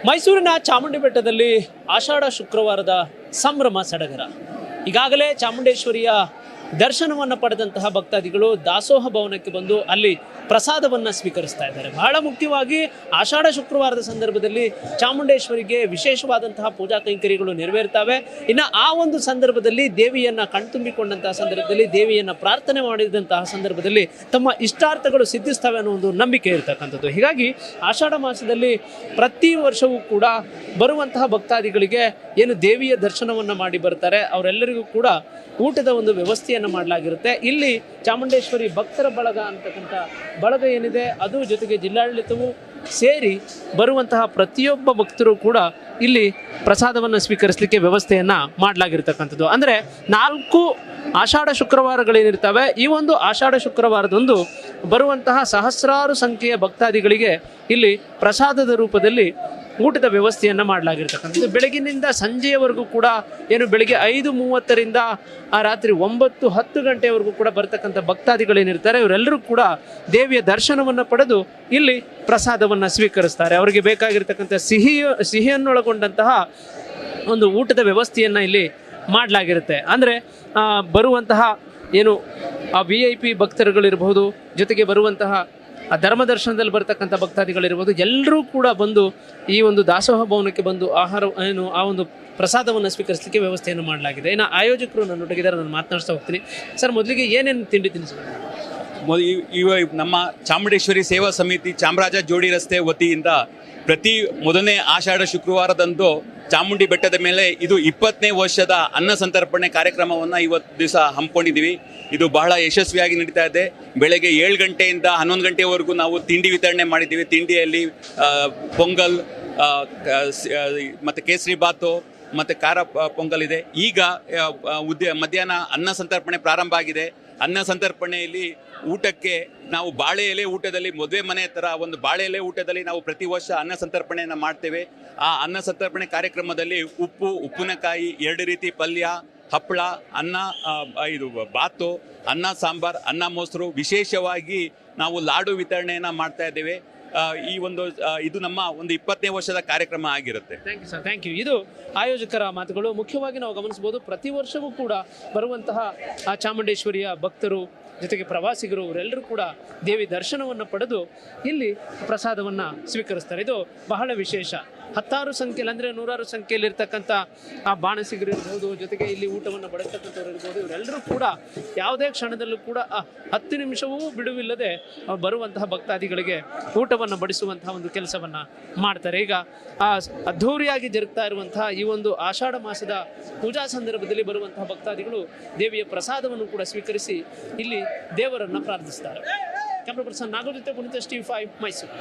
ಮೈಸೂರಿನ ಚಾಮುಂಡಿ ಬೆಟ್ಟದಲ್ಲಿ ಆಷಾಢ ಶುಕ್ರವಾರದ ಸಂಭ್ರಮ ಸಡಗರ. ಈಗಾಗಲೇ ಚಾಮುಂಡೇಶ್ವರಿಯ ದರ್ಶನವನ್ನು ಪಡೆದಂತಹ ಭಕ್ತಾದಿಗಳು ದಾಸೋಹ ಭವನಕ್ಕೆ ಬಂದು ಅಲ್ಲಿ ಪ್ರಸಾದವನ್ನು ಸ್ವೀಕರಿಸ್ತಾ ಇದ್ದಾರೆ. ಬಹಳ ಮುಖ್ಯವಾಗಿ ಆಷಾಢ ಶುಕ್ರವಾರದ ಸಂದರ್ಭದಲ್ಲಿ ಚಾಮುಂಡೇಶ್ವರಿಗೆ ವಿಶೇಷವಾದಂತಹ ಪೂಜಾ ಕೈಂಕರ್ಯಗಳು ನೆರವೇರ್ತವೆ. ಇನ್ನು ಆ ಒಂದು ಸಂದರ್ಭದಲ್ಲಿ ದೇವಿಯನ್ನು ಕಣ್ತುಂಬಿಕೊಂಡಂತಹ ಸಂದರ್ಭದಲ್ಲಿ, ದೇವಿಯನ್ನು ಪ್ರಾರ್ಥನೆ ಮಾಡಿದಂತಹ ಸಂದರ್ಭದಲ್ಲಿ ತಮ್ಮ ಇಷ್ಟಾರ್ಥಗಳು ಸಿದ್ಧಿಸ್ತವೆ ಅನ್ನೋ ಒಂದು ನಂಬಿಕೆ ಇರತಕ್ಕಂಥದ್ದು. ಹೀಗಾಗಿ ಆಷಾಢ ಮಾಸದಲ್ಲಿ ಪ್ರತಿ ವರ್ಷವೂ ಕೂಡ ಬರುವಂತಹ ಭಕ್ತಾದಿಗಳಿಗೆ ಏನು ದೇವಿಯ ದರ್ಶನವನ್ನು ಮಾಡಿ ಬರ್ತಾರೆ, ಅವರೆಲ್ಲರಿಗೂ ಕೂಡ ಊಟದ ಒಂದು ವ್ಯವಸ್ಥೆಯನ್ನು ಮಾಡಲಾಗಿರುತ್ತೆ. ಇಲ್ಲಿ ಚಾಮುಂಡೇಶ್ವರಿ ಭಕ್ತರ ಬಳಗ ಅಂತಕ್ಕಂಥ ಬಳಗ ಏನಿದೆ ಅದು, ಜೊತೆಗೆ ಜಿಲ್ಲಾಡಳಿತವು ಸೇರಿ ಬರುವಂತಹ ಪ್ರತಿಯೊಬ್ಬ ಭಕ್ತರು ಕೂಡ ಇಲ್ಲಿ ಪ್ರಸಾದವನ್ನು ಸ್ವೀಕರಿಸಲಿಕ್ಕೆ ವ್ಯವಸ್ಥೆಯನ್ನು ಮಾಡಲಾಗಿರ್ತಕ್ಕಂಥದ್ದು. ಅಂದರೆ 4 ಆಷಾಢ ಶುಕ್ರವಾರಗಳೇನಿರ್ತವೆ, ಈ ಒಂದು ಆಷಾಢ ಶುಕ್ರವಾರದಂದು ಬರುವಂತಹ ಸಹಸ್ರಾರು ಸಂಖ್ಯೆಯ ಭಕ್ತಾದಿಗಳಿಗೆ ಇಲ್ಲಿ ಪ್ರಸಾದದ ರೂಪದಲ್ಲಿ ಊಟದ ವ್ಯವಸ್ಥೆಯನ್ನು ಮಾಡಲಾಗಿರ್ತಕ್ಕಂಥದ್ದು. ಬೆಳಗಿನಿಂದ ಸಂಜೆಯವರೆಗೂ ಕೂಡ ಏನು ಬೆಳಗ್ಗೆ 5:30ರಿಂದ ರಾತ್ರಿ 9-10 ಗಂಟೆಯವರೆಗೂ ಕೂಡ ಬರ್ತಕ್ಕಂಥ ಭಕ್ತಾದಿಗಳೇನಿರ್ತಾರೆ, ಇವರೆಲ್ಲರೂ ಕೂಡ ದೇವಿಯ ದರ್ಶನವನ್ನು ಪಡೆದು ಇಲ್ಲಿ ಪ್ರಸಾದವನ್ನು ಸ್ವೀಕರಿಸ್ತಾರೆ. ಅವರಿಗೆ ಬೇಕಾಗಿರ್ತಕ್ಕಂಥ ಸಿಹಿಯನ್ನೊಳಗೊಂಡಂತಹ ಒಂದು ಊಟದ ವ್ಯವಸ್ಥೆಯನ್ನು ಇಲ್ಲಿ ಮಾಡಲಾಗಿರುತ್ತೆ. ಅಂದರೆ ಬರುವಂತಹ ಏನು VIP ಭಕ್ತರುಗಳಿರ್ಬೋದು, ಜೊತೆಗೆ ಬರುವಂತಹ ಧರ್ಮ ದರ್ಶನದಲ್ಲಿ ಬರ್ತಕ್ಕಂಥ ಭಕ್ತಾದಿಗಳಿರ್ಬೋದು, ಎಲ್ಲರೂ ಕೂಡ ಬಂದು ಈ ಒಂದು ದಾಸೋಹ ಭವನಕ್ಕೆ ಬಂದು ಆ ಒಂದು ಪ್ರಸಾದವನ್ನು ಸ್ವೀಕರಿಸಲಿಕ್ಕೆ ವ್ಯವಸ್ಥೆಯನ್ನು ಮಾಡಲಾಗಿದೆ. ಇನ್ನು ಆಯೋಜಕರು ನನ್ನೊಟ್ಟಿಗಿದ್ದಾರೆ, ನಾನು ಮಾತನಾಡ್ತಾ ಹೋಗ್ತೀನಿ. ಸರ್, ಮೊದಲಿಗೆ ಏನೇನು ತಿಂಡಿ ತಿನಿಸುಗಳು? ನಮ್ಮ ಚಾಮುಂಡೇಶ್ವರಿ ಸೇವಾ ಸಮಿತಿ ಚಾಮರಾಜ ಜೋಡಿ ರಸ್ತೆ ವತಿಯಿಂದ ಪ್ರತಿ ಮೊದಲನೇ ಆಷಾಢ ಶುಕ್ರವಾರದಂದು ಚಾಮುಂಡಿ ಬೆಟ್ಟದ ಮೇಲೆ ಇದು 20ನೇ ವರ್ಷದ ಅನ್ನ ಸಂತರ್ಪಣೆ ಕಾರ್ಯಕ್ರಮವನ್ನು ಇವತ್ತು ದಿವಸ ಹಮ್ಮಿಕೊಂಡಿದ್ದೀವಿ. ಇದು ಬಹಳ ಯಶಸ್ವಿಯಾಗಿ ನಡೀತಾ ಇದೆ. ಬೆಳಗ್ಗೆ 7 ಗಂಟೆಯಿಂದ 11 ಗಂಟೆವರೆಗೂ ನಾವು ತಿಂಡಿ ವಿತರಣೆ ಮಾಡಿದ್ದೀವಿ. ತಿಂಡಿಯಲ್ಲಿ ಪೊಂಗಲ್ ಮತ್ತು ಕೇಸರಿ ಬಾತು ಮತ್ತು ಖಾರ ಪೊಂಗಲ್ ಇದೆ. ಈಗ ಮಧ್ಯಾಹ್ನ ಅನ್ನ ಸಂತರ್ಪಣೆ ಪ್ರಾರಂಭ ಆಗಿದೆ. ಅನ್ನ ಸಂತರ್ಪಣೆಯಲ್ಲಿ ಊಟಕ್ಕೆ ನಾವು ಬಾಳೆ ಎಲೆ ಊಟದಲ್ಲಿ, ಮದುವೆ ಮನೆ ಥರ ಒಂದು ಬಾಳೆ ಎಲೆ ಊಟದಲ್ಲಿ ನಾವು ಪ್ರತಿ ವರ್ಷ ಅನ್ನ ಸಂತರ್ಪಣೆಯನ್ನು ಮಾಡ್ತೇವೆ. ಆ ಅನ್ನ ಸಂತರ್ಪಣೆ ಕಾರ್ಯಕ್ರಮದಲ್ಲಿ ಉಪ್ಪಿನಕಾಯಿ, 2 ರೀತಿ ಪಲ್ಯ, ಹಪ್ಪಳ, ಅನ್ನ, ಇದು ಬಾತು, ಅನ್ನ ಸಾಂಬಾರ್, ಅನ್ನ ಮೊಸರು, ವಿಶೇಷವಾಗಿ ನಾವು ಲಾಡು ವಿತರಣೆಯನ್ನು ಮಾಡ್ತಾ ಇದ್ದೇವೆ. ಇದು ನಮ್ಮ ಒಂದು 20ನೇ ವರ್ಷದ ಕಾರ್ಯಕ್ರಮ ಆಗಿರುತ್ತೆ. Thank you sir, thank you. ಇದು ಆಯೋಜಕರ ಮಾತುಗಳು. ಮುಖ್ಯವಾಗಿ ನಾವು ಗಮನಿಸಬಹುದು, ಪ್ರತಿ ವರ್ಷವೂ ಕೂಡ ಬರುವಂತಹ ಚಾಮುಂಡೇಶ್ವರಿಯ ಭಕ್ತರು, ಜೊತೆಗೆ ಪ್ರವಾಸಿಗರು, ಅವರೆಲ್ಲರೂ ಕೂಡ ದೇವಿ ದರ್ಶನವನ್ನು ಪಡೆದು ಇಲ್ಲಿ ಪ್ರಸಾದವನ್ನು ಸ್ವೀಕರಿಸ್ತಾರೆ. ಇದು ಬಹಳ ವಿಶೇಷ. 10 ಸಂಖ್ಯೆಯಲ್ಲಿ, ಅಂದರೆ 100 ಸಂಖ್ಯೆಯಲ್ಲಿ ಇರ್ತಕ್ಕಂಥ ಬಾಣಸಿಗರು ಇರ್ಬೋದು, ಜೊತೆಗೆ ಇಲ್ಲಿ ಊಟವನ್ನು ಬಡಿಸ್ತಕ್ಕಂಥವ್ರು ಇರ್ಬೋದು, ಇವರೆಲ್ಲರೂ ಕೂಡ ಯಾವುದೇ ಕ್ಷಣದಲ್ಲೂ ಕೂಡ 10 ನಿಮಿಷವೂ ಬಿಡುವಿಲ್ಲದೆ ಬರುವಂತಹ ಭಕ್ತಾದಿಗಳಿಗೆ ಊಟವನ್ನು ಬಡಿಸುವಂತಹ ಒಂದು ಕೆಲಸವನ್ನು ಮಾಡ್ತಾರೆ. ಈಗ ಅದ್ಧೂರಿಯಾಗಿ ಜರುಗ್ತಾ ಇರುವಂತಹ ಈ ಒಂದು ಆಷಾಢ ಮಾಸದ ಪೂಜಾ ಸಂದರ್ಭದಲ್ಲಿ ಬರುವಂತಹ ಭಕ್ತಾದಿಗಳು ದೇವಿಯ ಪ್ರಸಾದವನ್ನು ಕೂಡ ಸ್ವೀಕರಿಸಿ ಇಲ್ಲಿ ದೇವರನ್ನು ಪ್ರಾರ್ಥಿಸ್ತಾರೆ. ಕ್ಯಾಮ್ರಾ ಪರ್ಸನ್ ನಾಗೋ ಜೊತೆ ಪುನೀತ್, TV5 ಮೈಸೂರು.